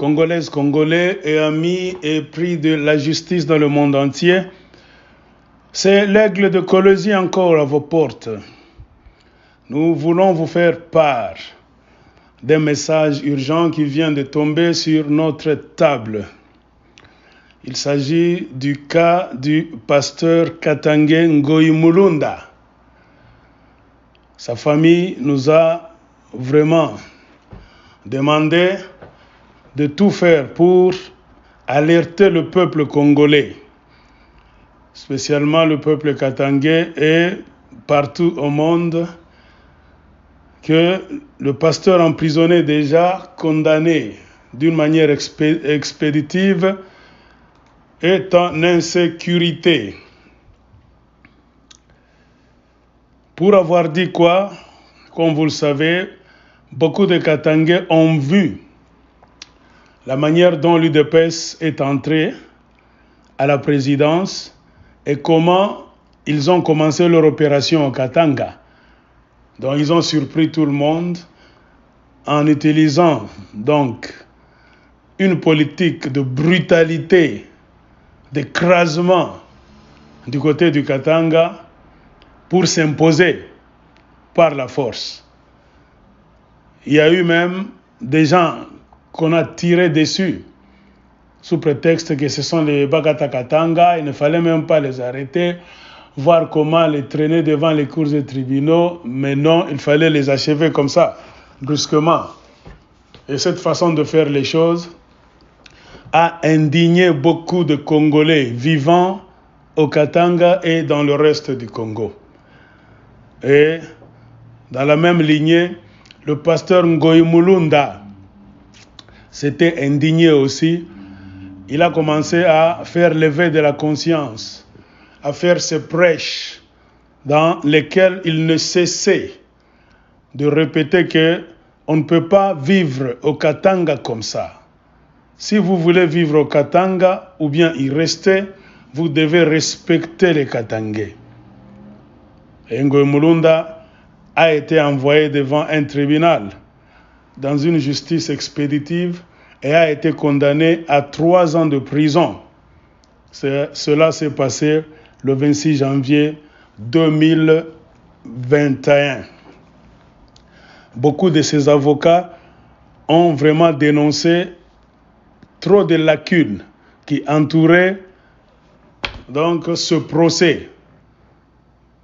Congolaises, Congolais et amis et pris de la justice dans le monde entier, c'est l'aigle de Colosie encore à vos portes. Nous voulons vous faire part d'un message urgent qui vient de tomber sur notre table. Il s'agit du cas du pasteur Katangé Ngoyi Mulunda. Sa famille nous a vraiment demandé de tout faire pour alerter le peuple congolais, spécialement le peuple katangais et partout au monde, que le pasteur emprisonné déjà condamné d'une manière expéditive est en insécurité. Pour avoir dit quoi, comme vous le savez, beaucoup de Katangais ont vu la manière dont l'UDPS est entrée à la présidence et comment ils ont commencé leur opération au Katanga. Donc ils ont surpris tout le monde en utilisant donc une politique de brutalité, d'écrasement du côté du Katanga pour s'imposer par la force. Il y a eu même des gens qu'on a tirés dessus sous prétexte que ce sont les Bagata Katanga, il ne fallait même pas les arrêter, voir comment les traîner devant les cours des tribunaux, mais non, il fallait les achever comme ça, brusquement. Et cette façon de faire les choses a indigné beaucoup de Congolais vivant au Katanga et dans le reste du Congo. Et dans la même lignée, le pasteur Ngoyi Mulunda s'était indigné aussi. Il a commencé à faire l'éveil de la conscience, à faire ses prêches dans lesquels il ne cessait de répéter qu'on ne peut pas vivre au Katanga comme ça. Si vous voulez vivre au Katanga ou bien y rester, vous devez respecter les Katangais. Et Ngoyi Mulunda a été envoyé devant un tribunal dans une justice expéditive et a été condamné à 3 ans de prison. Cela s'est passé le 26 janvier 2021. Beaucoup de ces avocats ont vraiment dénoncé trop de lacunes qui entouraient donc ce procès.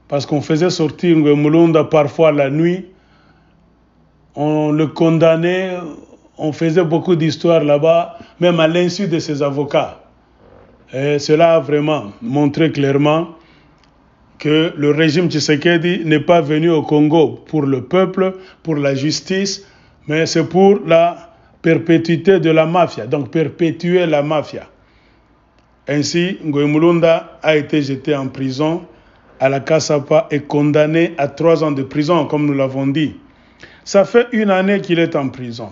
Parce qu'on faisait sortir Ngoyi Mulunda parfois la nuit, on le condamnait, on faisait beaucoup d'histoires là-bas, même à l'insu de ses avocats. Et cela a vraiment montré clairement que le régime Tshisekedi n'est pas venu au Congo pour le peuple, pour la justice, mais c'est pour la perpétuité de la mafia, donc perpétuer la mafia. Ainsi, Ngoyi Mulunda a été jeté en prison à la Kasapa et condamné à 3 ans de prison, comme nous l'avons dit. Ça fait 1 année qu'il est en prison.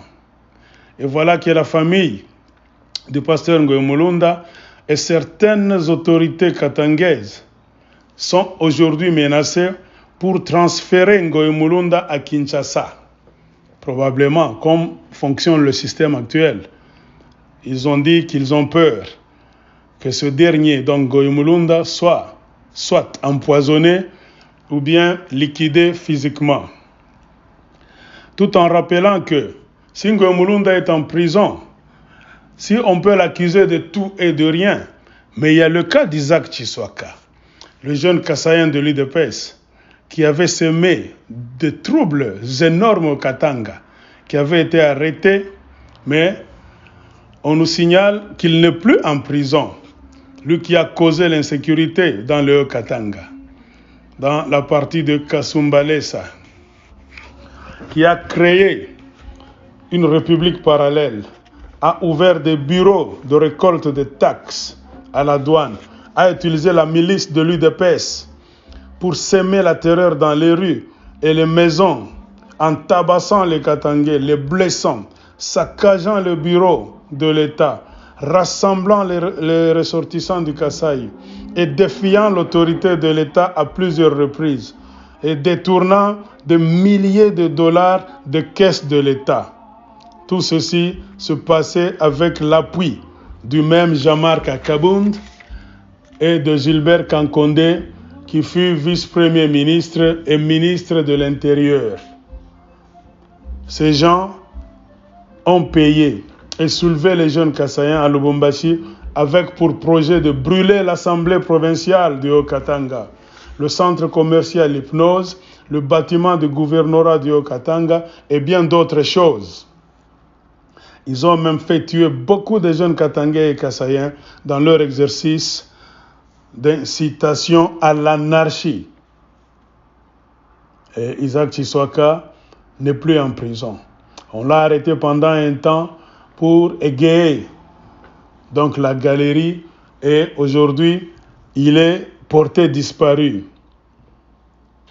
Et voilà que la famille du pasteur Ngoyi Mulunda et certaines autorités katangaises sont aujourd'hui menacées pour transférer Ngoyi Mulunda à Kinshasa. Probablement, comme fonctionne le système actuel. Ils ont dit qu'ils ont peur que ce dernier, donc Ngoyi Mulunda, soit empoisonné ou bien liquidé physiquement. Tout en rappelant que si Ngoyi Mulunda est en prison, si on peut l'accuser de tout et de rien, mais il y a le cas d'Isaac Tshiswaka, le jeune Kassaïen de l'UDPS, qui avait semé de troubles énormes au Katanga, qui avait été arrêté, mais on nous signale qu'il n'est plus en prison. Lui qui a causé l'insécurité dans le Katanga, dans la partie de Kasumbalesa, qui a créé une république parallèle, a ouvert des bureaux de récolte de taxes à la douane, a utilisé la milice de l'UDPS pour semer la terreur dans les rues et les maisons, en tabassant les Katangais, les blessant, saccageant le bureau de l'État, rassemblant les ressortissants du Kasaï et défiant l'autorité de l'État à plusieurs reprises et détournant des milliers de dollars de caisses de l'État. Tout ceci se passait avec l'appui du même Jean-Marc Kabound et de Gilbert Kankondé, qui fut vice-premier ministre et ministre de l'Intérieur. Ces gens ont payé et soulevé les jeunes Kassaïens à Lubumbashi avec pour projet de brûler l'Assemblée provinciale du Haut-Katanga, le centre commercial Hypnose, le bâtiment du gouvernorat du Haut-Katanga et bien d'autres choses. Ils ont même fait tuer beaucoup de jeunes Katangais et Kassaïens dans leur exercice d'incitation à l'anarchie. Et Isaac Chiswaka n'est plus en prison. On l'a arrêté pendant un temps pour égayer donc la galerie et aujourd'hui il est porté disparu.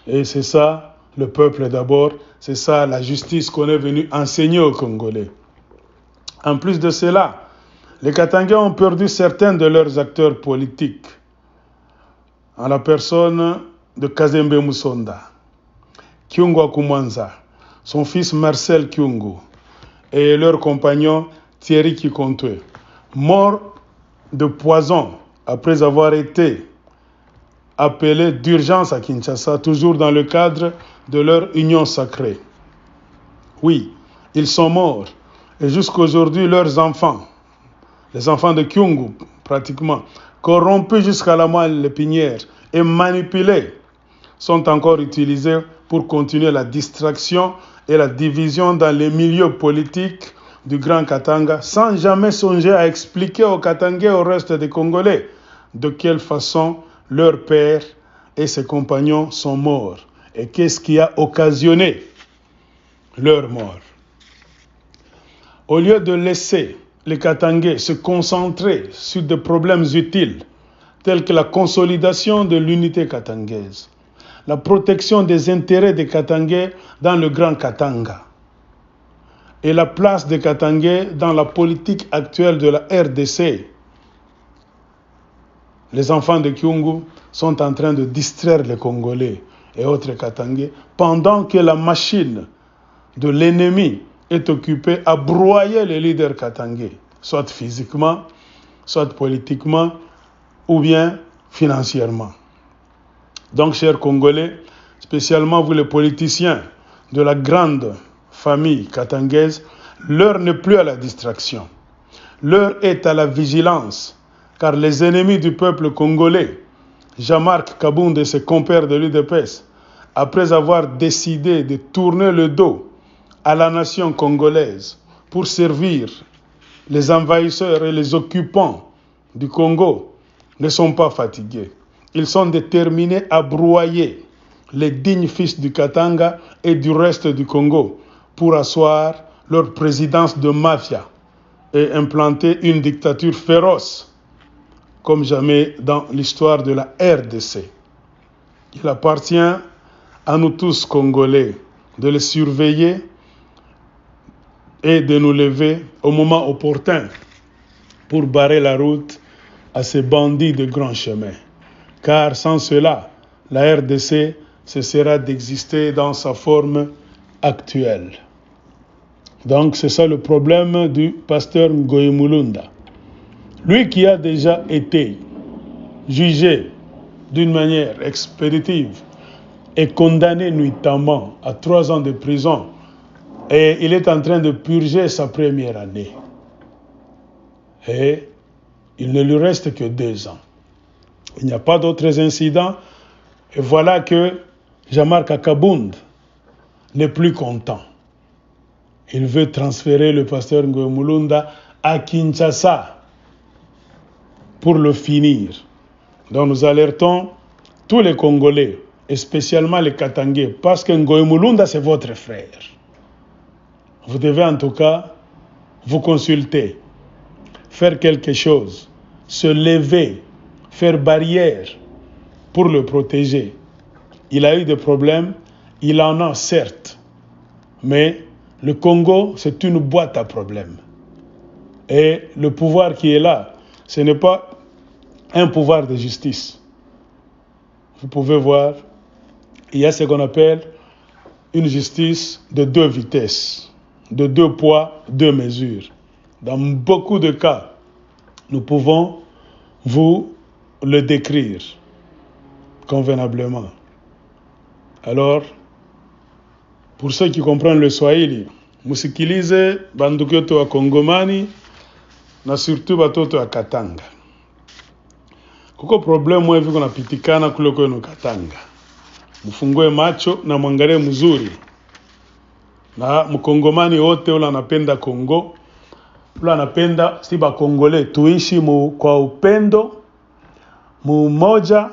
Et c'est ça le peuple d'abord, c'est ça la justice qu'on est venu enseigner aux Congolais. En plus de cela, les Katangais ont perdu certains de leurs acteurs politiques en la personne de Kazembe Musonda, Kyungu Akumwanza, son fils Marcel Kyungu et leur compagnon Thierry Kikontwe, morts de poison après avoir été appelés d'urgence à Kinshasa, toujours dans le cadre de leur union sacrée. Oui, ils sont morts et jusqu'à aujourd'hui leurs enfants, les enfants de Kyungu pratiquement, corrompus jusqu'à la moelle épinière et manipulés, sont encore utilisés pour continuer la distraction et la division dans les milieux politiques du Grand Katanga, sans jamais songer à expliquer aux Katangais et au reste des Congolais de quelle façon leur père et ses compagnons sont morts et qu'est-ce qui a occasionné leur mort. Au lieu de laisser les Katangais se concentrer sur des problèmes utiles, tels que la consolidation de l'unité katangaise, la protection des intérêts des Katangais dans le Grand Katanga et la place des Katangais dans la politique actuelle de la RDC, les enfants de Kyungu sont en train de distraire les Congolais et autres Katangais pendant que la machine de l'ennemi est occupée à broyer les leaders katangais, soit physiquement, soit politiquement, ou bien financièrement. Donc, chers Congolais, spécialement vous les politiciens de la grande famille katangaise, l'heure n'est plus à la distraction. L'heure est à la vigilance, car les ennemis du peuple congolais, Jean-Marc Kabound et ses compères de l'UDPS, après avoir décidé de tourner le dos à la nation congolaise pour servir les envahisseurs et les occupants du Congo, ne sont pas fatigués. Ils sont déterminés à broyer les dignes fils du Katanga et du reste du Congo pour asseoir leur présidence de mafia et implanter une dictature féroce comme jamais dans l'histoire de la RDC. Il appartient à nous tous Congolais de les surveiller et de nous lever au moment opportun pour barrer la route à ces bandits de grand chemin. Car sans cela, la RDC cessera d'exister dans sa forme actuelle. Donc c'est ça le problème du pasteur Ngoyi Mulunda. Lui qui a déjà été jugé d'une manière expéditive et condamné nuitamment à 3 ans de prison, et il est en train de purger sa première année. Et il ne lui reste que 2 ans. Il n'y a pas d'autres incidents. Et voilà que Jean-Marc Kabound n'est plus content. Il veut transférer le pasteur Ngoyi Mulunda à Kinshasa pour le finir. Donc nous alertons tous les Congolais, et spécialement les Katangais, parce que Ngoyi Mulunda, c'est votre frère. Vous devez en tout cas vous consulter, faire quelque chose, se lever, faire barrière pour le protéger. Il a eu des problèmes, il en a certes, mais le Congo, c'est une boîte à problèmes. Et le pouvoir qui est là, ce n'est pas un pouvoir de justice. Vous pouvez voir, il y a ce qu'on appelle une justice de 2 vitesses. de 2 poids, 2 mesures. Dans beaucoup de cas, nous pouvons vous le décrire convenablement. Alors, pour ceux qui comprennent le Swahili, musikilize banduku yote wa Kongomani na surtout batoto wa Katanga. Kuko problemu hivi kunapitikana kule kwenu Katanga. Mfungue macho na mwangalie mzuri. Na mkongomani wote ule anapenda Kongo, ule anapenda si ba Kongole tuishi kwa upendo, umoja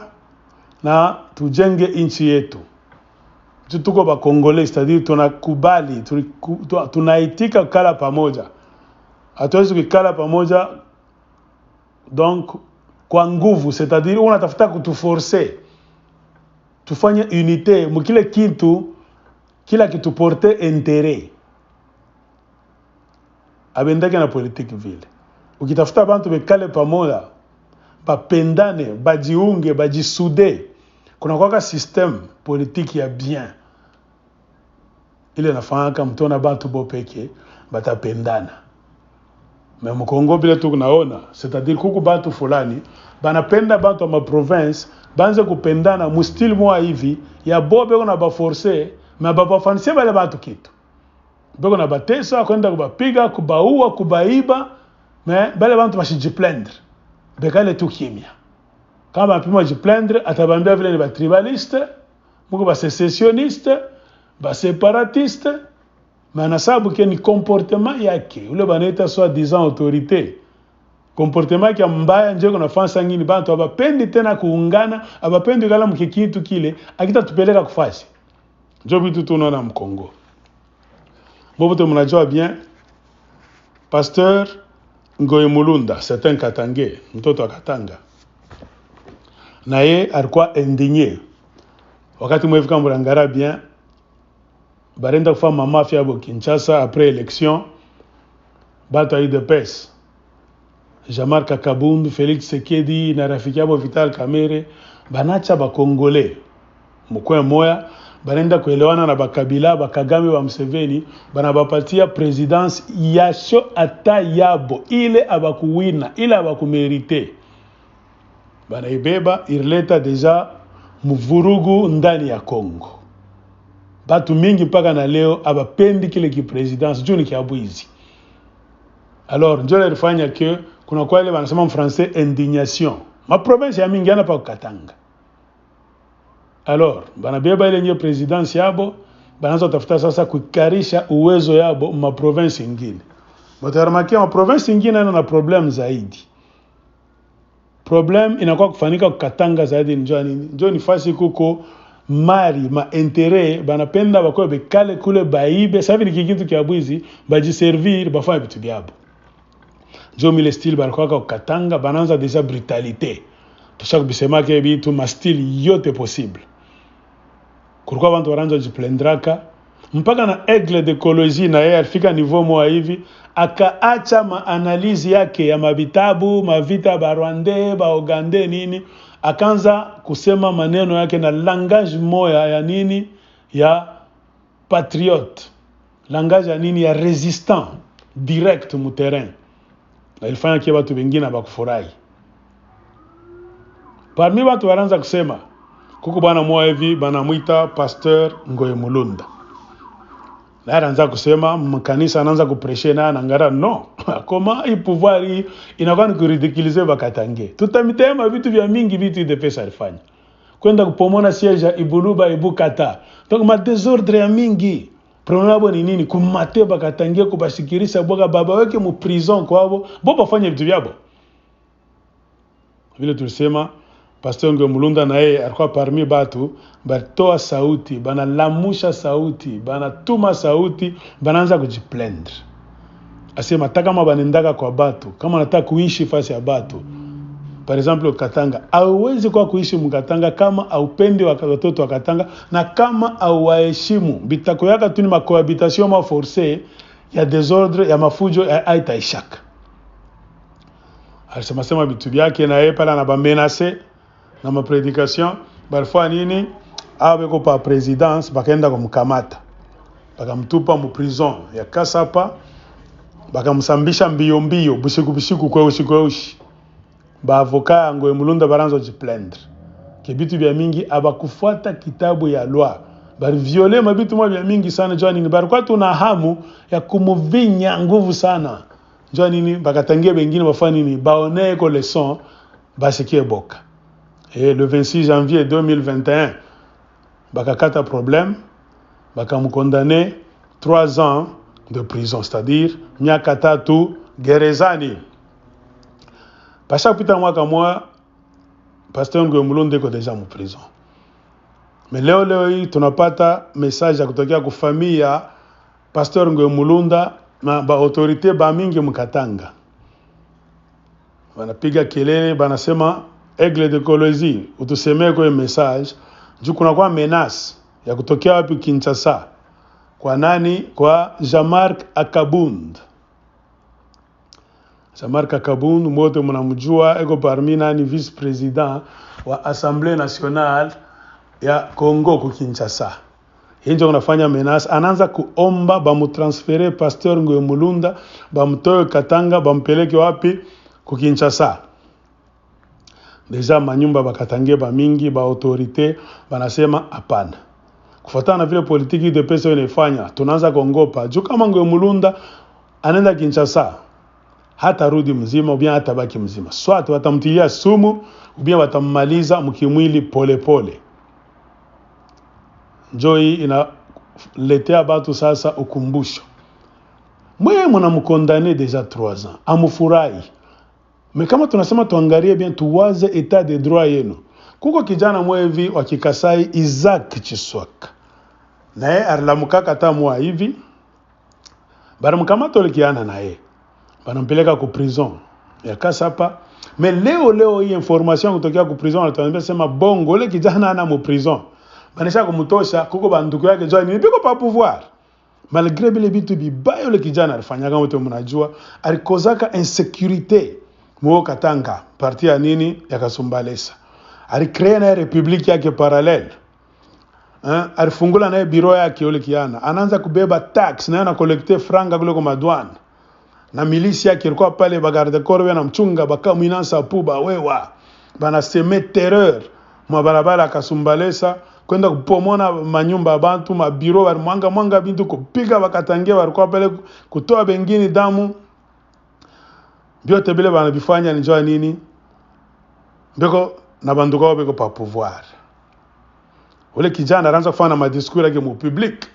na tujenge nchi yetu. Tuko ba Kongole, c'est-à-dire tunakubali, tunaitika kukala pamoja. Hatuwezi kukala pamoja donc kwa nguvu, c'est-à-dire unatafuta kutuforcer. Tufanye unité, mkile kitu kila kitu porte intérêt. Abendake na politique vile. Ukitafuta bantu bekale pamoja, bapendane, bajiunge, bajisude, kuna kwaka système politique ya bien. Ile nafanya mtona bantu bopeke batapendana. Mais mkongo bila tu kunaona, c'est-à-dire kuku bantu fulani banapenda bantu ma province banze kupendana mu style mwa hivi ya bobe kuna ba forcer mais baba fanisi bale bantu kitu. Beko na batesa kwenda kubapiga, kubaua, kubaiba, mais bale bantu bashijiplendre. Bekale tu kimia. Kama pima jiplendre atabambia vile ni ba tribaliste, muko ba sécessionniste, ba séparatiste, mais anasabu ke ni comportement yake. Ule banaita soi-disant autorité. Comportement kia mbaya nje kuna fansa ngini bantu abapendi tena kuungana, abapendi kala mkikitu kile, akita tupeleka kufasi. Njo bitu tunaona Mkongo. Bobote mnajua bien, Pasteur Ngoye Mulunda, c'est un Katangais, mtoto wa Katanga. Na ye alikuwa indigné. Wakati mwefika Mbulangara bien, barenda kufa mafia ya Kinshasa après élection, bato ya UDPS. Jean-Marc Kakabundu, Félix Sekedi, na rafiki yabo Vital Kamerhe, banacha ba Congolais. Mkwe moya, barenda kuelewana na bakabila, bakagame wa Museveni, banabapatia présidence yasho ata yabo, ile abakuwina, ile abakumerite. Banaibeba, irleta deja mvurugu ndani ya Kongo. Batu mingi mpaka na leo, abapendi kile ki présidence, juni ki abuizi. Alors, njole rifanya ke, kuna kwa ile banasema mfrancais indignation. Ma province ya mingi yana pa Katanga. Alors, banabeba ile nye présidence yabo, banaanza tafuta sasa kukarisha uwezo yabo ma province ingine. Mtaramaki ma province ingine na problem zaidi. Problem inakuwa kufanika Katanga zaidi njoo ni fasi kuko mari ma intérêt banapenda bakoe bekale kule baibe savi ni kitu kia bwizi baji servir bafanya bitu byabo. Njoo mile style balikuwa Katanga bananza deja brutalité. Tushaka bisema ke bitu ma style yote possible. Kulikuwa bantu waranza jiplendraka mpaka na aigle d'écologie na yeye alifika niveau moja hivi akaacha maanalizi yake ya mabitabu mavita ba Rwanda ba Uganda nini akaanza kusema maneno yake na langage moya ya nini ya patriote, langage ya nini ya resistant direct mu terrain. Na ilifanya kia watu wengine bakufurahi. Parmi watu waranza kusema kuko bana moya hivi banamuita Pasteur Ngoye Mulunda. Na anaanza kusema mkanisa anaanza kupreshe na anangara no. Koma hii pouvoir inakuwa ni kuridiculiser bakatange. Tutamitema vitu vya mingi vitu de pesa alifanya. Kwenda kupomona siège ya Ibuluba Ibukata. Donc ma désordre ya mingi. Problème ni nini? Kumate bakatange kubashikirisha boga baba wake mu prison kwabo. Bo bafanye vitu vyabo. Vile tulisema Pasteur Ngoye Mulunda na yeye alikuwa parmi batu batoa sauti, banalamusha sauti, banatuma sauti, banaanza kujiplendre. Asema hata kama banendaka kwa batu, kama nataka kuishi fasi ya batu. Par exemple Katanga, hauwezi kwa kuishi mkatanga kama haupendi watoto wa Katanga na kama hauwaheshimu. Bitako yaka tu ni macohabitation ma forcée ya désordre ya mafujo haitaishaka. Alisema bitu byake na yeye pala na bamenacer na ma prédication balfwa nini abeko pa présidence bakaenda kumkamata bakamtupa mu prison ya Kasapa, bakamsambisha mbio busiku kweushi. Ba avocat Ngoe Mulunda baranzo jiplendre kebitu bya mingi abakufuata kitabu ya loi, bari viole mabitu mwa bya mingi sana. Jua nini barikuwa tuna hamu ya kumuvinya nguvu sana. Jua nini bakatangia bengine bafanya nini baone ko leçon basikie boka. Et le 26 janvier 2021 bakakata problème, bakamkondamné 3 ans de prison, c'est-à-dire miaka 3 gerezani. Pasha kupita mwaka moja Pasteur Ngoe Mulunda iko deja mu prison. Mais leo hii tunapata message ya kutokea kwa familia Pasteur Ngoe Mulunda na ba autorité ba mingi mkatanga. Wanapiga kelele, banasema Aigle de Colosie, utusemee kwa message juu kuna kwa menace ya kutokea wapi Kinshasa. Kwa nani? Kwa Jean-Marc Akabund. Jean-Marc Akabund mwote mnamjua, eko parmi nani vice-président wa Assemblée nationale ya Congo ku Kinshasa. Hinjo unafanya menace, anaanza kuomba bamutransfere Pasteur Ngoe Mulunda, bamtoe Katanga, bampeleke wapi? Ku Kinshasa. Deja manyumba bakatangie ba mingi, ba autorité banasema hapana. Kufuatana na vile politiki de pesa inafanya, tunaanza kuongopa. Juu kama Ngoe Mulunda anaenda Kinshasa, hata rudi mzima, ubia hata baki mzima. Swat watamtilia sumu, ubia watammaliza mkimwili pole pole. Njoi inaletea batu sasa ukumbusho. Mwe mnamkondane deja 3 ans, amufurahi. Mais kama tunasema tuangalie bien, tuwaze état de droit yenu. Kuko kijana mwevi wa Kikasai Isaac Chiswaka. Nae arilamuka kata mwa hivi. Baramkamata ole kiana nae. Banampeleka ku prison ya Kasapa. Mais leo hii information kutokea ku prison alituambia sema bongo ole kijana ana mu prison. Banisha kumutosha kuko banduku yake joa ni biko pa pouvoir. Malgré bile bitu bibaya ole kijana alifanya kama mtu mnajua, alikozaka insécurité mu Katanga, parti ya nini ya Kasumbalesa. Alicrée na republique yake parallèle. Alifungula na bureau yake ole kiana. Anaanza kubeba tax na ana collecter franga kule kwa madouane. Na milisi yake ilikuwa pale bagarde corps na mchunga bakaminansa puba wewa. Bana seme terreur mwa barabara Kasumbalesa kwenda kupomona manyumba abantu mabiro bari mwanga bintu kupiga bakatangia walikuwa pale kutoa bengine damu. Biote bile bana bifanya njoo nini? Beko na banduka wao beko pa pouvoir. Ule kijana anaanza kufanya madiscours yake mu public.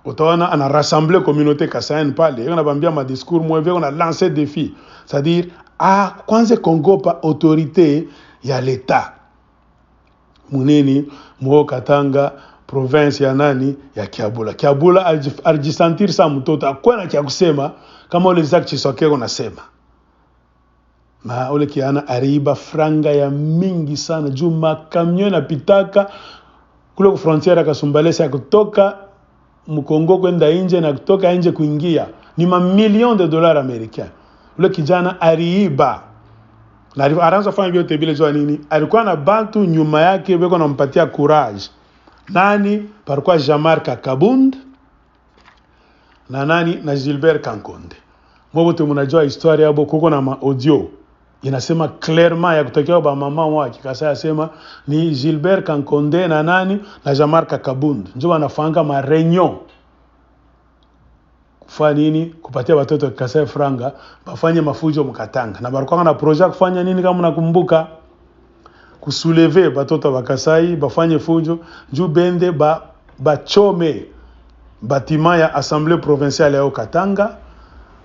Utaona ana rassembler communauté kasaine pale. Yeye anabambia madiscours mwewe on a lancé défi. C'est-à-dire kwanza Congo pa autorité ya l'état. Munini mwo Katanga province ya nani ya Kiabula. Kiabula alijisentir sa mtoto akwena kia kusema kama ule Isaac Chiswaka unasema. Na ule kiana ariba franga ya mingi sana juu makamyo na pitaka kule ku frontiere Kasumbalesa kutoka Mkongo kwenda nje na kutoka nje kuingia ni mamilioni de dollars américains. Ule kijana ariiba na anaanza fanya vyote vile jua nini, alikuwa na bantu nyuma yake beko nampatia courage. Nani? Parikuwa Jean-Marc Akabund na nani? Na Gilbert Kankonde. Mwote mnajua historia yabo, kuko na audio inasema clairement ya kutokea ba mama wa Kikasa yasema ni Gilbert Kankonde na nani? Na Jean-Marc Akabund ndio wanafanga ma réunion kufanya nini? Kupatia watoto wa Kikasa franga bafanye mafujo mkatanga. Na barikuwa na projet kufanya nini kama nakumbuka? Kusouleve watoto wa Kasai bafanye fujo juu bende bachome bâtiment ya Assemblée provinciale ya Katanga,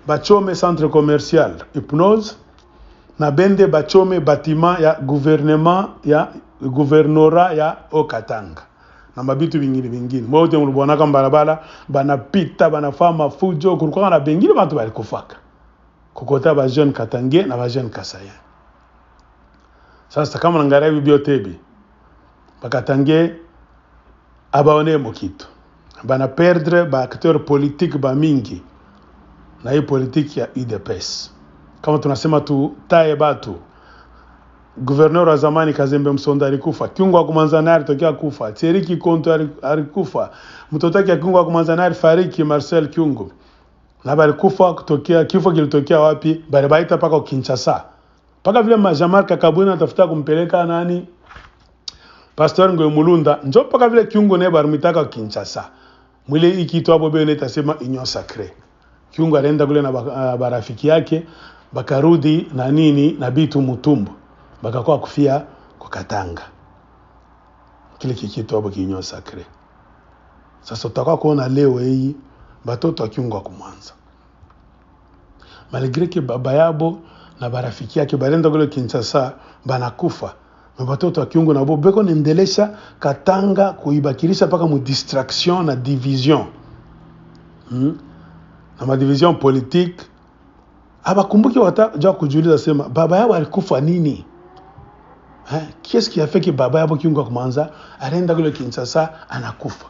bachome centre commercial Hypnose, na bende bachome bâtiment ya gouvernorat ya Okatanga na mabitu vingine. Mwote mlibona kama barabara banapita banafama fujo, kulikuwa na bengine bantu balikufaka kokota ba jeune Katangais na ba jeune Kasai. Sasa kama ngara bibiotebi Bakatangais abaone mokitu bana perdre ba acteur politique ba mingi na hii politique ya UDPS. Kama tunasema tu tae batu gouverneur wa zamani Kazembe Msonda alikufa, Kyungu wa Kumanzana alitokea kufa, Thierry Kikonto alikufa, mtoto wake Kyungu wa Kumanzana alifariki, Marcel Kyungu. Na balikufa kutokea, kifo kilitokea wapi? Bali baita paka Kinshasa. Paka vile Jean-Marc Kabuna atafuta kumpeleka nani? Pastor Ngoy Mulunda, njo paka vile Kyungu naye barumitaka Kinshasa. Mwile ikiitwa hapo bene itasema Union Sacrée. Kyungu alienda kule na barafiki yake, bakarudi na nini na Bitu Mutumbu. Bakakuwa kufia kwa Katanga. Kile kikiitwa hapo Union Sacrée. Sasa utakuwa kuona leo hii batoto wa Kyungu wa Kumwanza. Malgré que baba yabo na barafiki yake barenda kule Kinshasa banakufa. Batoto wa Kyungu na bo beko nendelesha Katanga kuibakirisha paka mu distraction na division. Na ma division politique. Abakumbuki wataja kujiuliza sema baba yao alikufa nini? Qu'est-ce qui a fait que baba yabo Kyungu wa Kumwanza arenda kule Kinshasa anakufa?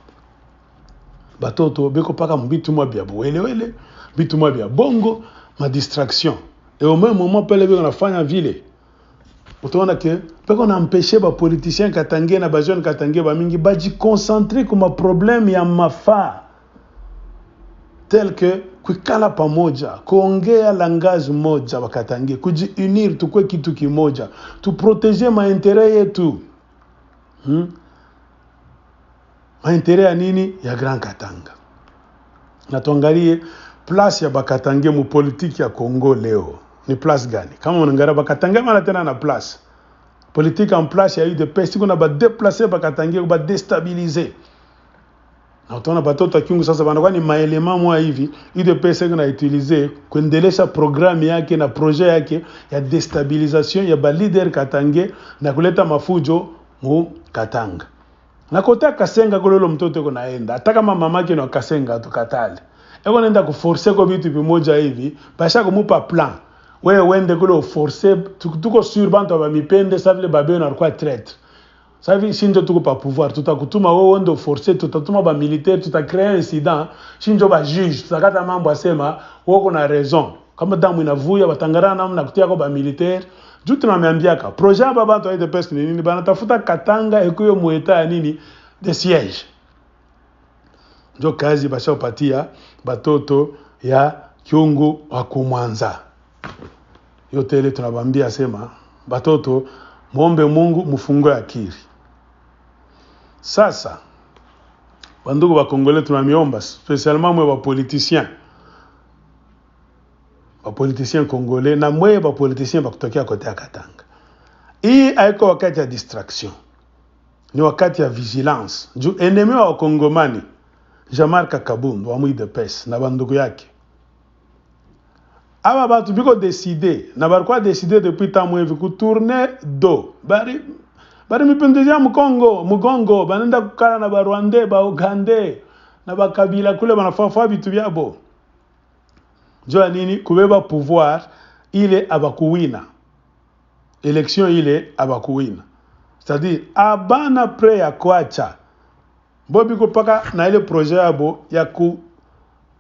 Batoto beko paka mbitu mwa bia wele bitu mwa bia bongo ma distraction. Et au même moment pele beko nafanya vile. Utaona ke beko na empêcher ba politiciens Katangé na ba jeune Katangé ba mingi baji concentrer kuma problème ya mafa tel que kuikala pamoja, kuongea langage moja wa Katangé, kujiunir tukwe kitu kimoja, tu protéger ma intérêt yetu. Maintérêt ya nini? Ya Grand Katanga. Na tuangalie place ya Bakatangé mu politique ya Congo leo. Ni place gani? Kama unangara Bakatangé mala tena na place. Politique en place ya UDPS kuna ba déplacer Bakatangé ba déstabiliser. Na utaona batoto Kyungu sasa banakuwa ni maelema mwa hivi UDPS kuna utiliser kuendelesha programme yake na projet yake ya déstabilisation ya ba leader Katangé na kuleta mafujo mu Katanga. Na kota Kasenga kulolo mtoto yuko naenda. Hata kama mamake ni Kasenga tukatale. Eko nenda kuforcer kwa vitu vimoja hivi, basha kumupa plan. Wewe wende kule uforcer, tuko sur bantu ba mipende sa vile babe na alikuwa traître. Sa vile shinjo tuko pa pouvoir, tutakutuma wewe wende uforcer, tutatuma ba militaire, tutakrea incident, shinjo ba juge, tutakata mambo asema wako na raison. Kama damu inavuya batangara namna kutia kwa ba militaire. Juu tunameambiaka projet baba to aide peste nini banatafuta Katanga ekuyo mueta ya nini de siège. Njo kazi bashapatia batoto ya Kyungu wa Kumwanza. Yote ile tunabambia sema batoto muombe Mungu mufungue akili. Sasa bandugu ba Kongole tunamiomba spécialement mwe ba politiciens. Ba politiciens congolais na mwe ba politiciens ba kutokea kote ya Katanga. Hii haiko wakati ya distraction. Ni wakati ya vigilance. Juu ennemi wa Kongomani Jean-Marc Kabund wa UDPS na bandugu yake. Aba batu biko décider na barikuwa décider depuis temps mwevi kutourner do. Bari mipendezia Mugongo banenda kukala na Barwande ba Ugande na bakabila kule banafafa bitu byabo. Jua nini kubeba pouvoir ile abakuwina. Élection ile abakuwina. C'est-à-dire abana pre ya kwacha. Bobi kupaka na ile projet yabo ya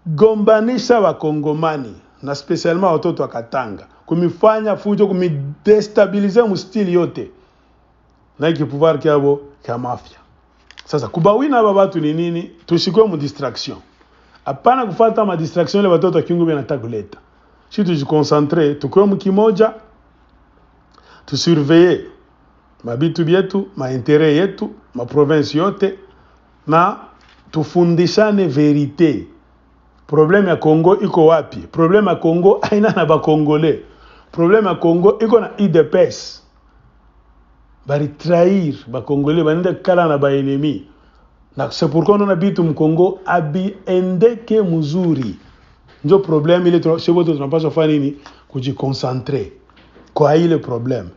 kugombanisha wakongomani na spécialement watoto wa Katanga. Kumifanya fujo kumidestabiliser mustili yote. Na iki pouvoir kiabo kia mafia. Sasa kubawina aba batu ni nini? Tushikwe mu distraction. Hapana kufuata ma distraction ile watoto Kyungu banataka kuleta. Si tujikoncentre, tukue mkimoja, tusurveiller mabitu bietu, ma intérêt yetu, ma province yote na tufundishane vérité. Problème ya Congo iko wapi? Problème ya Congo haina na ba Congolais. Problème ya Congo iko na UDPS. Bari trahir ba Congolais banenda kala na ba ennemi. Na c'est pourquoi on a bitu mkongo abi endeke muzuri. Ndio problème ile sheboto tunapaswa kufanya nini? Kujiconcentrer kwa ile problème.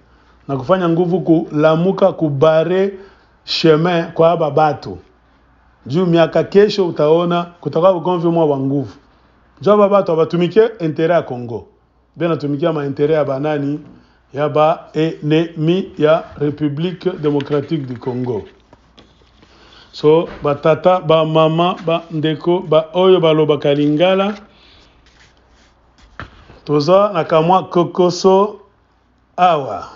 Na kufanya nguvu kulamuka kubare chemin kwa babatu. Juu miaka kesho utaona kutakuwa ugomvi mwa wa nguvu. Juu babatu abatumike intérêt ya Congo. Bena tumikia ma intérêt ya banani ya ba ennemi ya République démocratique du Congo. So batata ba mama ba ndeko ba oyo baloba kalingala toza na kamwa kokoso awa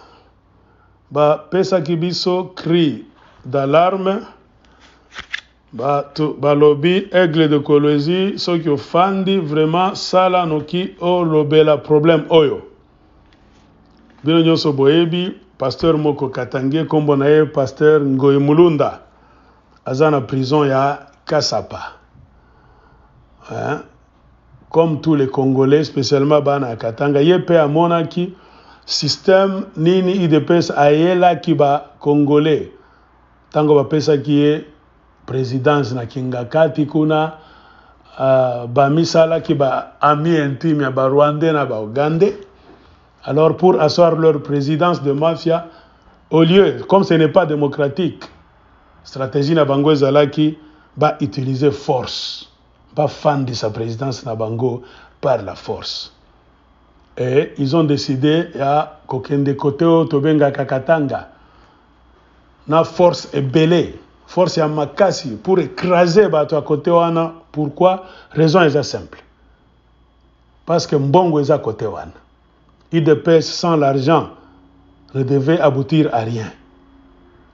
pesa kibiso cri d'alarme balobi aigle de Kolwezi soki ofandi vraiment sala noki olobela problème oyo bino nyonso boyebi pasteur moko Katange kombo na ye pasteur Ngoyi Mulunda aza na prison ya Kasapa, hein? Comme tous les Congolais, spécialement bana Katanga, ye pe amonaki système nini UDPS ayela ki ba Congolais tango ba pesa ki ye présidence na Kingakati kuna ba misala ki ba ami intime ya ba Rwandais na ba Ougandais. Alors pour asseoir leur présidence de mafia, au lieu, comme ce n'est pas démocratique, stratégie na bango ezalaki ba utiliser force, ba fan de sa présidence na bango par la force. Et ils ont décidé ya kokende kote o tobenga Katanga na force ebele, force ya makasi pour écraser bato à côté wana. Pourquoi? Raison est simple. Parce que mbongo est à côté wana. UDPS sans l'argent ne devait aboutir à rien.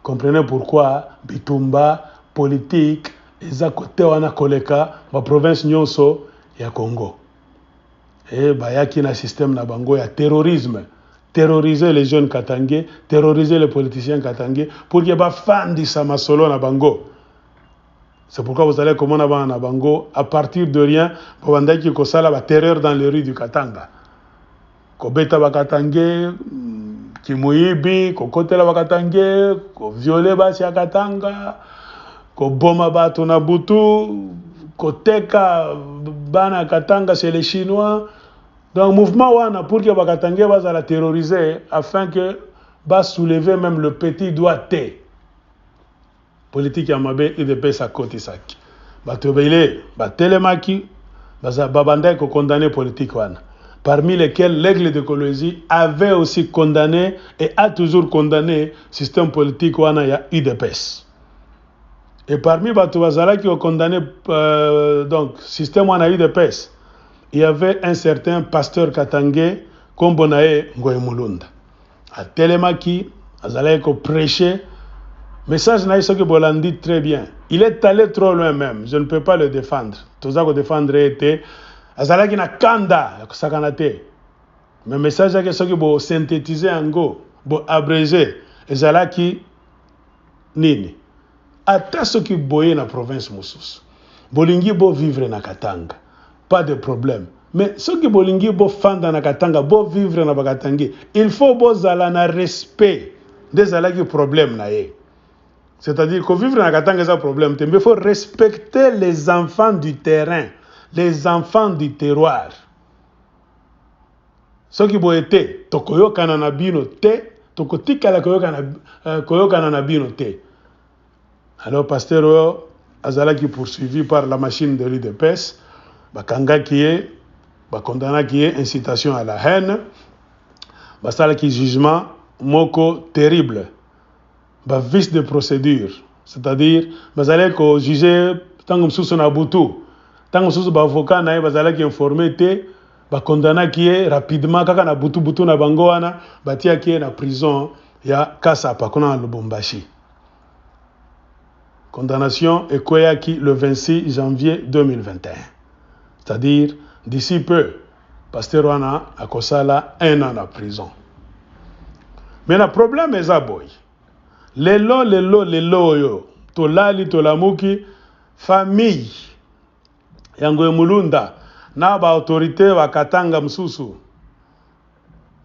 Comprenez pourquoi bitumba politique est à côté wana koleka ba province nyonso ya Congo. Et bayaki na système na bango ya terrorisme, terroriser les jeunes Katangais, terroriser les politiciens Katangais pour que ba fandi sa masolo na bango. C'est pourquoi vous allez comment na bango à partir de rien pour bandaki ko sala ba terreur dans les rues du Katanga. Ko beta ba Katangais ki muibi, ko kotela ba Katangais, ko violer ba si Katanga, ko boma bato na butu, ko teka bana Katanga chez les Chinois. Donc mouvement wana pour que ba Katangais va la terroriser afin que ba soulever même le petit doigt T. Politique ya mabe UDPS à côté saki. Ba tobele, ba telemaki, ba bandai ko condamné politique wana. Parmi lesquels l'aigle de Kolwezi avait aussi condamné et a toujours condamné le système politique wana ya UDPS. Et parmi bato bazala qui ont condamné donc système wana UDPS, il y avait un certain pasteur Katangais kombo na ye Ngoyi Mulunda. A telemaki, azala ko prêcher message na iso que bolandi très bien. Il est allé trop loin même, je ne peux pas le défendre. Toza ko défendre était azalaki na kanda ya kusakana te. Mais message yake soki bo synthétiser ango, bo abréger ezalaki nini? Ata soki boye na province mosusu. Bolingi bo vivre na Katanga. Pas de problème. Mais soki bolingi bo fanda na Katanga, bo vivre na Bakatangi, il faut bo zala na respect des alaki problème na ye. C'est-à-dire que vivre na Katanga c'est un problème, mais il faut respecter les enfants du terrain. Les enfants du terroir. Ce qui peut être, tokoyo kanana bino te, tokotika la koyo kanana bino te. Alors, pasteur Azala qui poursuivi par la machine de l'UDPS, bakanga qui est, bakondana qui est incitation à la haine, basala qui jugement moko terrible, vice de procédure, c'est-à-dire, basala ko juger tangum sous son aboutou. Tant que les avocats na bazala qui informé te ba condamna qui est rapidement kaka na butu na bango wana batia qui est na prison ya Kasapa kuna Lubumbashi. Condamnation ekoyaki le 26 janvier 2021. C'est-à-dire d'ici peu pasteur wana akosala 1 an en prison. Mais le problème est aboy. Lelo yo tolali tolamuki famille Ngoyi Mulunda na ba autorité ba Katanga msusu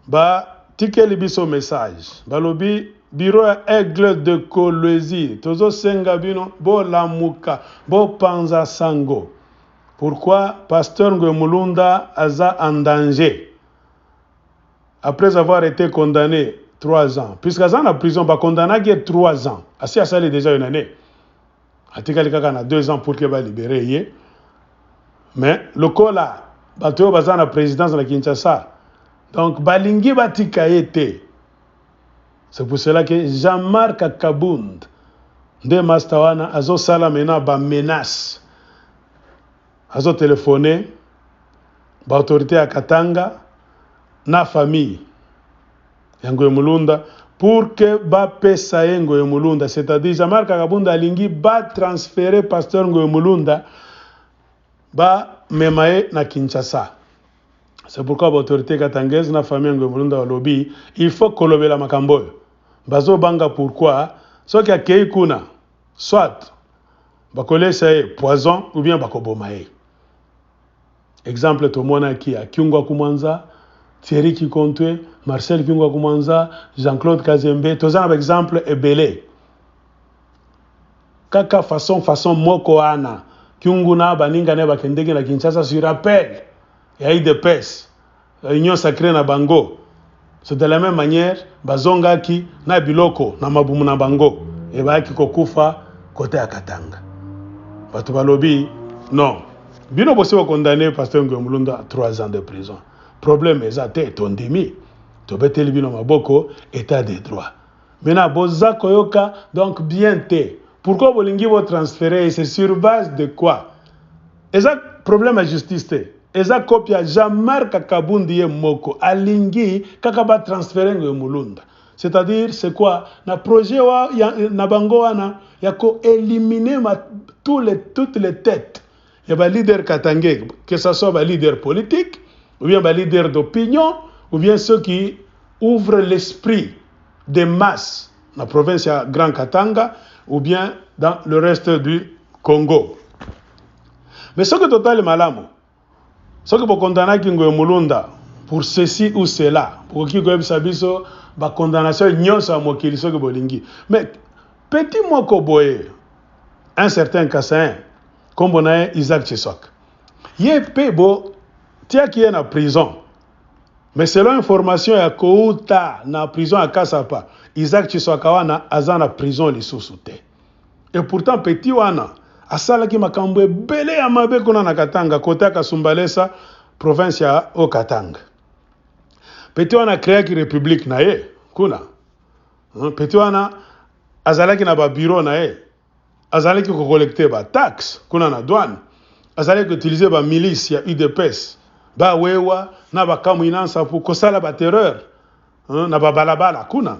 ba tikeli biso message balobi bureau aigle de Kolwezi tozo senga bino bo lamuka bo panza sango. Pourquoi pasteur Ngoyi Mulunda aza en danger après avoir été condamné 3 ans puisqu'aza na prison ba condamné que 3 ans asi asali déjà une année atikali kaka na 2 ans pour que ba libérer ye. Mais le cas là, bato baza na présidence de la Kinshasa. Donc balingi batika été. C'est pour cela que Jean-Marc Kabund de Mastawana azo sala mena ba menace. Azo téléphoner ba autorité à Katanga na famille Ngoyi Mulunda pour que ba pesa Ngoye Mulunda, c'est-à-dire Jean-Marc Kabunda alingi ba transférer pasteur Ngoye Mulunda ba memae na Kinshasa. C'est pourquoi l'autorité katangaise na famille Ngoye Mulunda walobi il faut kolobela makambo. Bazo banga pourquoi soki akei kuna soit bakolesa poison ou bien bakoboma ye. Exemple tomona ki a Kyungwa Kumwanza, Thierry Kikontwe, Marcel Kyungwa Kumwanza, Jean-Claude Kazembe, tozana exemple ebele. Kaka façon moko ana Kyunguna baninga ne bakendenge na Kinshasa sur rappel. Il y a eu des pèses. Union sacrée na bango. C'est de la même manière bazonga ki na biloko na mabumu na bango. Et ba ki kokufa côté ya Katanga. Batu balobi non. Bino bosi wa condamné pasteur Ngoye Mulunda à 3 ans de prison. Problème ezate tondimi. Tobeteli bino maboko état de droit. Maintenant boza koyoka donc bien te. Pourquoi bolingi vo transférer, c'est sur base de quoi? Eza problème à justice te. Eza copia Jean-Marc Kabundi moko alingi kaka ba transférer Ngoye Mulunda. C'est-à-dire c'est quoi? Na projet wa na bango wana ya ko éliminer toutes les têtes. Il y a des leaders katangais, que ce soit des leaders politiques, ou bien des leaders d'opinion, ou bien ceux qui ouvrent l'esprit des masses dans la province de Grand Katanga, ou bien dans le reste du Congo. Mais ce que total est malamu, ce que vous condamnez Ngoye Mulunda pour ceci ou cela, pour qui vous sabiso, la condamnation nyonso à mokili ce que bolingi. Mais petit moko boye, un certain Kassain, comme on a Isaac Tshiswaka. Il est pebo, tia qui est en prison. Mais selon information, il y a Kouta na prison à Kasapa. Isaac Tshiswaka wana aza na prison li sousouté. Et pourtant petit wana asala ki makambo belé ya mabe kuna na Katanga kota Kasumbalesa province ya o Katanga. Petit wana créé ki république na ye kuna. Petit wana azala ki na ba bureau na ye. Azali qui collecter ba taxe kuna na douane, azali qui utiliser ba milice ya UDPS, ba wewa na ba kamuinansa pour kosala ba terreur, na ba balabala kuna.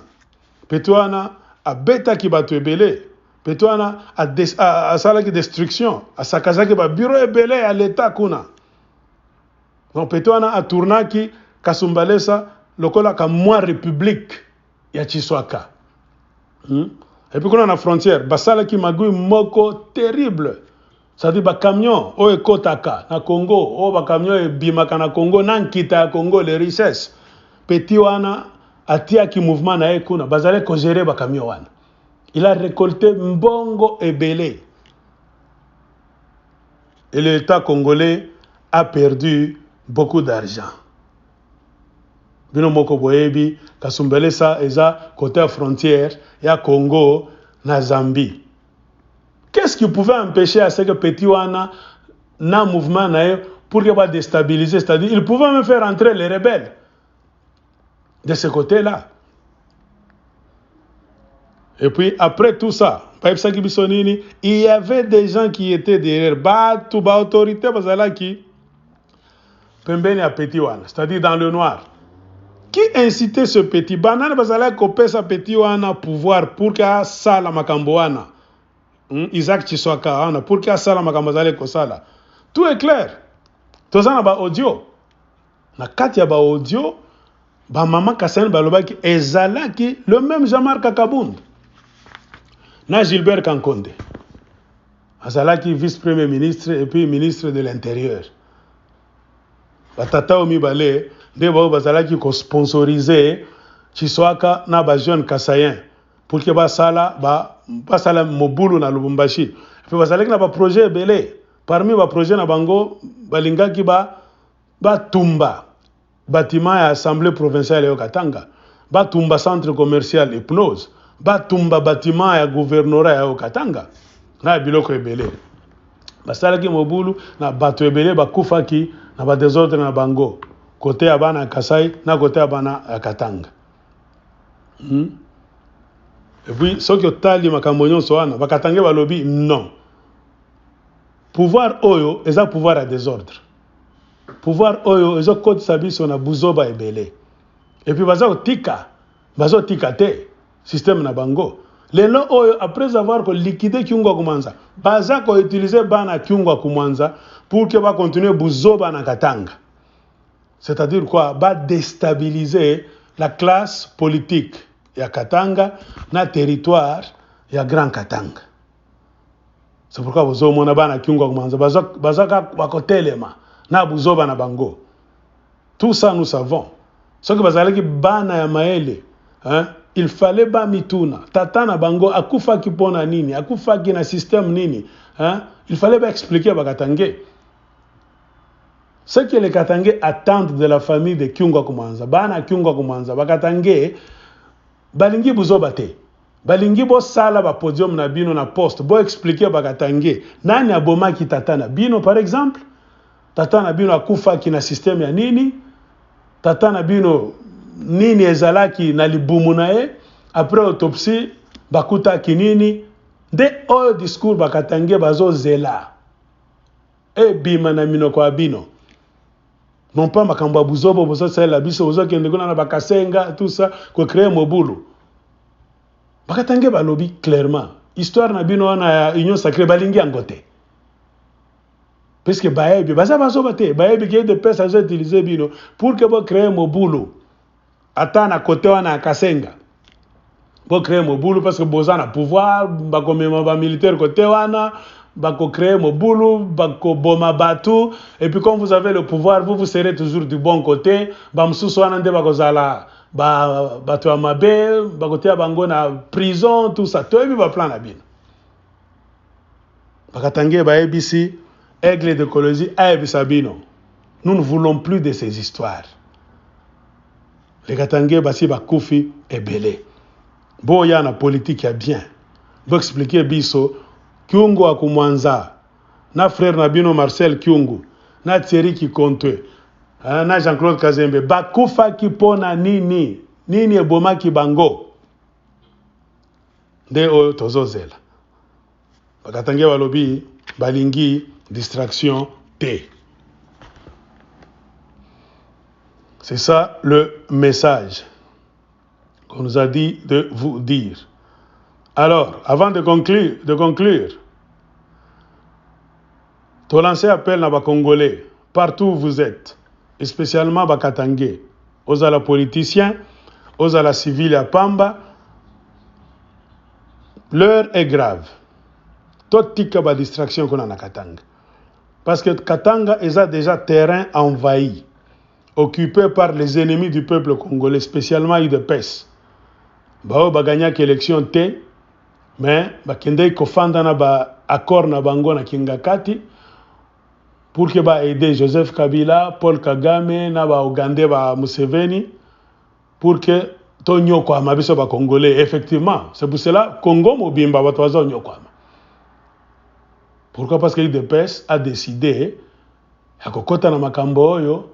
Petwana a beta ki ba tuebele, petwana a sala ki destruction, a sakaza ki ba bureau ebele à l'état kuna. Donc petwana a tourna ki Kasumbalesa lokola ka moi république ya Tshiswaka. Et puis, quand on a la frontière, basala ki magui moko terrible. Ça dit, ba camion, o e kotaka, na Congo, o ba camion e bimaka na Congo, nan kita Congo, les richesses. Petit wana, atia ki mouvement na ekuna, bazale ko gérer ba camion wana. Il a récolté mbongo et belé. Et l'État congolais a perdu beaucoup d'argent. Bino moko boyebi Kasumbalesa eza côté à frontière ya Congo na Zambie. Qu'est-ce qui pouvait empêcher à ce que petit wana na mouvement na pour qu'il va déstabiliser, c'est-à-dire il pouvait même faire entrer les rebelles de ce côté-là. Et puis après tout ça, il y avait des gens qui étaient derrière batu ba autorité bazala qui pembeni a petit wana, c'est-à-dire dans le noir. Qui incitait ce petit banane bazala kopé sa petit wana pouvoir pour que sala makambo wana Isaac Tshiswaka wana pour que sala makambo zale ko sala. Tout est clair. Tozana ba audio. Na kati ya ba audio ba maman Kassain balobaki ezalaki le même Jean-Marc Kabunda. Na Gilbert Kankonde. Azalaki vice-premier ministre et puis ministre de l'Intérieur. Batata omibale de bao bazalaki ko sponsoriser Tshiswaka na ba jeune Kassayen pour que ba sala mobulu na Lubumbashi. Puis bazalaki na ba projet belé. Parmi ba projet na bango balingaki ba tumba bâtiment ya assemblée provinciale ya Katanga, ba tumba centre commercial Hypnose, ba tumba bâtiment ya gouvernorat ya Katanga. Na biloko ebele. Basalaki mobulu na bato ebele bakufaki na ba désordre na bango. Côté ya bana Kasai na côté ya bana Katanga. Et puis soki otali makambo nyonso wana bakatange balobi non. Pouvoir oyo eza pouvoir à désordre. Pouvoir oyo ezo koti sabiso na buzoba ebele. Et puis baza otika bazo tikate système na bango lelo oyo après avoir ko liquidé Kyungu Kumwanza baza ko utiliser bana Kyungu Kumwanza pour que va continuer buzoba na Katanga. C'est-à-dire quoi? Va déstabiliser la classe politique ya Katanga na territoire ya Grand Katanga. C'est pourquoi vous avez mon abana Kyungu Kumwanza bazaka bakotelema na buzoba na bango. Tout ça nous savons. Ce que bazalaki bana ya maele, hein? Il fallait ba mituna tatana bango akufa kipona nini akufa kina système nini, hein? Il fallait ba expliquer ba Katangé. Ce que les Katangé attendent de la famille de Kyungu Kumwanza, bana Kyungu Kumwanza, ba Katangé balingi buzoba te. Balingi bo sala ba podium na bino na poste, bo expliquer ba Katangé nani abomaki tatana bino par exemple, tatana bino akufa kina système ya nini, tatana bino nini ezalaki na libumu na ye, après autopsie bakuta kinini de oyo discours ba Katangé bazo zela e bima na minoko abino. Non pas makambo buzobo bozo sala biso bozo kende kuna na bakasenga tout ça ko créer mobulu. Ba Katangé balobi clairement histoire na bino na union sacrée balingi angote. Parce que baebi baza bazo bate baebi que de pesa à utiliser bino pour que bo créer mobulu. Ata na côté wana kasenga. Bo créer mobulu parce que boza na pouvoir bako mema ba militaire côté wana bako créer mobulu bako boma batu et puis quand vous avez le pouvoir vous serez toujours du bon côté ba msusu wana nde bako zala ba batu ya mabe bako tia bango na prison tout ça to ebi ba plan na bino. Ba Katangé ba ABC aigle d'écologie a Sabino. Nous ne voulons plus de ces histoires. Les Katangé basi bakufi ebele. Boya na politique ya bien. Bo expliquer biso Kyungu Kumwanza na frère Nabino Marcel Kyungu na Thierry Kikonte na Jean-Claude Kazembe bakufa kipona nini ebomaki bango nde oyo tozozela. Ba Katangé balobi balingi distraction T. C'est ça le message qu'on nous a dit de vous dire. Alors, avant de conclure, to lancer appel à les Congolais, partout où vous êtes, et spécialement à Katangé, aux ala politiciens, aux ala civils à Pamba, l'heure est grave. Tout tika ba distraction qu'on a na Katanga. Parce que Katanga est déjà terrain envahi, occupé par les ennemis du peuple congolais, spécialement UDPS. Bao bagagnak élection T, mais bakende kofanda na ba accord na bango na Kingakati pour que ba aider Joseph Kabila, Paul Kagame na ba Ougandais ba Museveni pour que tonyo kwa mabiso ba congolais. Effectivement, c'est pour cela Congo mobimba batwaza nyokwa. Pourquoi? Parce que l'UDPS a décidé à kokota na makambo oyo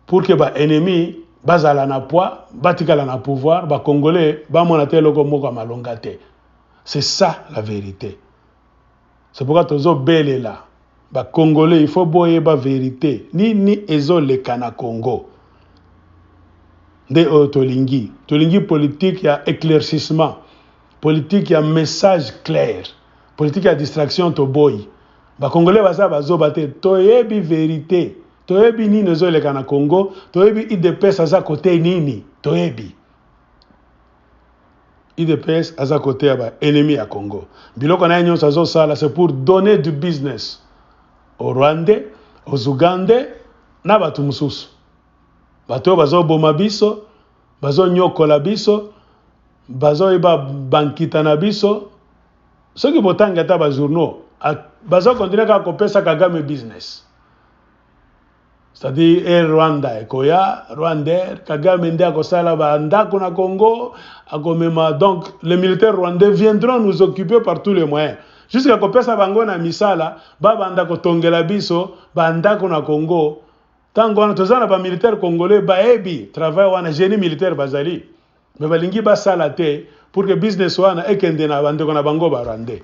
pour que ba ennemi bazala na poids, batikala na pouvoir, ba congolais ba monate loko moko malongate. C'est ça la vérité. C'est pourquoi tozo belela ba congolais il faut boyer ba vérité ni ezo le kana Congo. Nde oyo tolingi politique ya éclaircissement, politique ya message clair. Politique à distraction to boy. Ba Congolais baza bazo bate toyebi vérité. Toyebi nini zo le kana Congo, toyebi IDPS aza côté nini, toyebi. IDPS aza côté ba ennemi à Congo. Biloko na nyon sazo sala c'est pour donner du business aux Rwandais, aux Ougandais na batu mususu. Bato bazo boma biso, bazo nyokola biso, bazo iba bankita na biso. Ceux qui botanga ta ba journaux, bazo continuer ka kopesa Kagame business. C'est-à-dire Air Rwanda ekoya, Rwandair, Kagame ndia kosala ba ndako na Congo, akomema donc les militaires rwandais viendront nous occuper par tous les moyens. Jusqu'à kopesa bango na misala, ba banda ko tongela biso, ba ndako na Congo. Tango wana tozana ba militaire congolais ba ebi travail wana génie militaire bazali. Mais balingi ba sala te pour que business wana ekende na bande kona bango ba rwandais.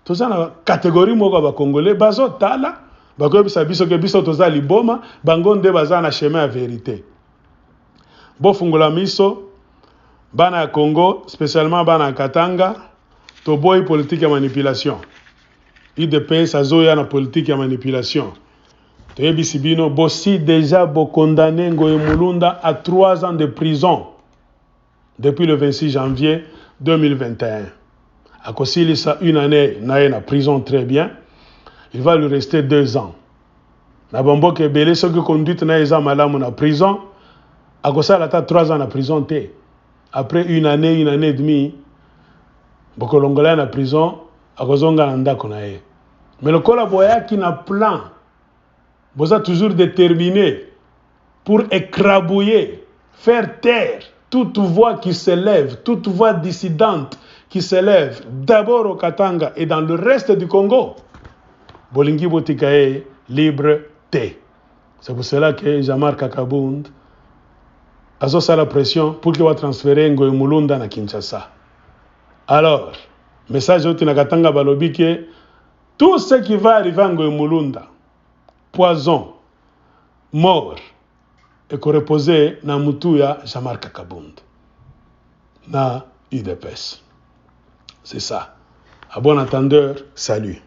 Tozana catégorie moko ba congolais bazo tala bakoyebisa biso ke biso tozali boma bango nde bazana chemin à vérité. bofungola miso bana ya Congo, spécialement bana ya Katanga, to boy politique ya manipulation. UDPS azoya na politique ya manipulation. Toyebisi bino bosi déjà bo condamné Ngoye Mulunda à 3 ans de prison depuis le 26 janvier 2021. Akosilisa une année na prison très bien. Il va lui rester 2 ans. Na bombo ke belé ce que conduite na eza malamu na prison. Akosala ta 3 ans na prison te. Après une année et demie, bokolongola na prison, akozonga na ndako na ye. Mais le collaborateur qui n'a plan, vous êtes toujours déterminé pour écrabouiller, faire taire toute voix qui s'élève, toute voix dissidente qui s'élève, d'abord au Katanga et dans le reste du Congo. Bolingi Botikae, libre T. C'est pour cela que Jean-Marc Kakabund a la pression pour qu'il va transférer Ngoye Mulunda na Kinshasa. Alors, message au Tinakatanga Balobi que tout ce qui va arriver à Ngoye Mulunda, poison, mort, et qu'on repose na Mutuya Jean-Marc Kakabund, na UDPS. C'est ça. À bon entendeur, salut.